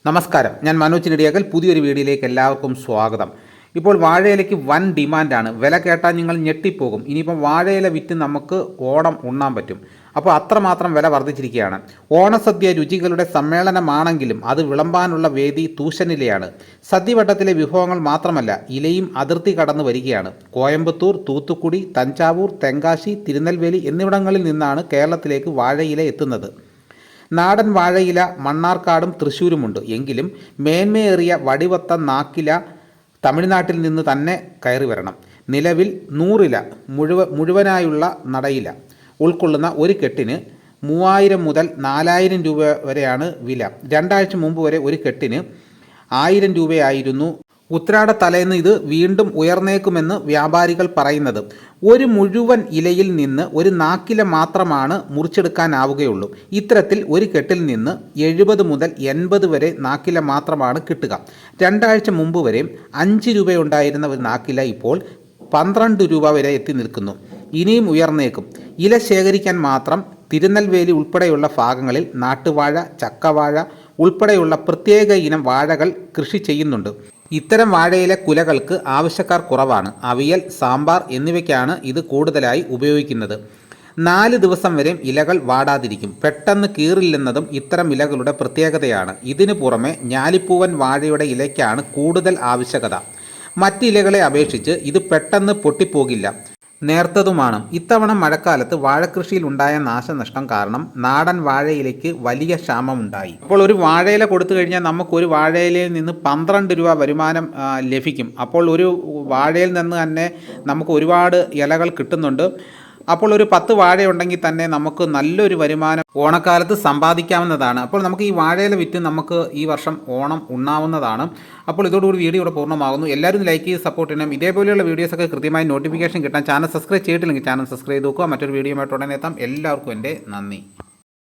നമസ്കാരം, ഞാൻ മനോജ് നെടിയാക്കൽ. പുതിയൊരു വീഡിയോയിലേക്ക് എല്ലാവർക്കും സ്വാഗതം. ഇപ്പോൾ വാഴയിലയ്ക്ക് വൻ ഡിമാൻഡാണ്. വില കേട്ടാൽ നിങ്ങൾ ഞെട്ടിപ്പോകും. ഇനിയിപ്പം വാഴയില വിറ്റ് നമുക്ക് ഓണം ഉണ്ണാൻ പറ്റും. അപ്പോൾ അത്രമാത്രം വില വർദ്ധിച്ചിരിക്കുകയാണ്. ഓണസദ്യ രുചികളുടെ സമ്മേളനമാണെങ്കിലും അത് വിളമ്പാനുള്ള വേദി തൂശനിലയാണ്. സദ്യവട്ടത്തിലെ വിഭവങ്ങൾ മാത്രമല്ല, ഇലയും അതിർത്തി കടന്നു വരികയാണ്. കോയമ്പത്തൂർ, തൂത്തുക്കുടി, തഞ്ചാവൂർ, തെങ്കാശി, തിരുനെൽവേലി എന്നിവിടങ്ങളിൽ നിന്നാണ് കേരളത്തിലേക്ക് വാഴയില എത്തുന്നത്. നാടൻ വാഴയില മണ്ണാർക്കാടും തൃശ്ശൂരുമുണ്ട്. എങ്കിലും മേന്മയേറിയ വടിവത്ത നാക്കില തമിഴ്നാട്ടിൽ നിന്ന് തന്നെ കയറി വരണം. നിലവിൽ 100 ഇല മുഴുവനായുള്ള നടയില ഉൾക്കൊള്ളുന്ന ഒരു കെട്ടിന് 3000 മുതൽ 4000 രൂപ വരെയാണ് വില. 2 ആഴ്ച മുമ്പ് വരെ ഒരു കെട്ടിന് 1000 രൂപയായിരുന്നു. ഉത്രാട തലേന്ന് ഇത് വീണ്ടും ഉയർന്നേക്കുമെന്ന് വ്യാപാരികൾ പറയുന്നത്. ഒരു മുഴുവൻ ഇലയിൽ നിന്ന് ഒരു നാക്കില മാത്രമാണ് മുറിച്ചെടുക്കാനാവുകയുള്ളൂ. ഇത്തരത്തിൽ ഒരു കെട്ടിൽ നിന്ന് 70 മുതൽ 80 വരെ നാക്കില മാത്രമാണ് കിട്ടുക. 2 ആഴ്ച മുമ്പ് വരെ 5 രൂപയുണ്ടായിരുന്ന ഒരു നാക്കില ഇപ്പോൾ 12 രൂപ വരെ എത്തി നിൽക്കുന്നു. ഇനിയും ഉയർന്നേക്കും. ഇല ശേഖരിക്കാൻ മാത്രം തിരുനെൽവേലി ഉൾപ്പെടെയുള്ള ഭാഗങ്ങളിൽ നാട്ടുവാഴ, ചക്കവാഴ ഉൾപ്പെടെയുള്ള പ്രത്യേക ഇനം വാഴകൾ കൃഷി ചെയ്യുന്നുണ്ട്. ഇത്തരം വാഴയിലെ കുലകൾക്ക് ആവശ്യക്കാർ കുറവാണ്. അവിയൽ, സാമ്പാർ എന്നിവയ്ക്കാണ് ഇത് കൂടുതലായി ഉപയോഗിക്കുന്നത്. 4 ദിവസം വരെ ഇലകൾ വാടാതിരിക്കും. പെട്ടെന്ന് കീറില്ലെന്നതും ഇത്തരം ഇലകളുടെ പ്രത്യേകതയാണ്. ഇതിനു പുറമെ ഞാലിപ്പൂവൻ വാഴയുടെ ഇലയ്ക്കാണ് കൂടുതൽ ആവശ്യകത. മറ്റിലകളെ അപേക്ഷിച്ച് ഇത് പെട്ടെന്ന് പൊട്ടിപ്പോകില്ല, നേർത്തതുമാണ്. ഇത്തവണ മഴക്കാലത്ത് വാഴക്കൃഷിയിൽ ഉണ്ടായ നാശനഷ്ടം കാരണം നാടൻ വാഴയിലേക്ക് വലിയ ക്ഷാമമുണ്ടായി. അപ്പോൾ ഒരു വാഴയില കൊടുത്തു കഴിഞ്ഞാൽ നമുക്കൊരു വാഴയിലയിൽ നിന്ന് 12 രൂപ വരുമാനം ലഭിക്കും. അപ്പോൾ ഒരു വാഴയിൽ നിന്ന് തന്നെ നമുക്ക് ഒരുപാട് ഇലകൾ കിട്ടുന്നുണ്ട്. അപ്പോൾ ഒരു 10 വാഴയുണ്ടെങ്കിൽ തന്നെ നമുക്ക് നല്ലൊരു വരുമാനം ഓണക്കാലത്ത് സമ്പാദിക്കാവുന്നതാണ്. അപ്പോൾ നമുക്ക് ഈ വാഴയില വിറ്റ് നമുക്ക് ഈ വർഷം ഓണം ഉണ്ണാവുന്നതാണ്. അപ്പോൾ ഇതോടുകൂടി വീഡിയോ ഇവിടെ പൂർണ്ണമാകുന്നു. എല്ലാവരും ലൈക്ക് ചെയ്ത് സപ്പോർട്ട് ചെയ്യണം. ഇതേപോലെയുള്ള വീഡിയോസൊക്കെ കൃത്യമായി നോട്ടിഫിക്കേഷൻ കിട്ടാൻ ചാനൽ സബ്സ്ക്രൈബ് ചെയ്തിട്ടില്ലെങ്കിൽ ചാനൽ സബ്സ്ക്രൈബ് ചെയ്ത് നോക്കുക. മറ്റൊരു വീഡിയോയുമായിട്ട് ഉടനെ എത്താം. എല്ലാവർക്കും എൻ്റെ നന്ദി.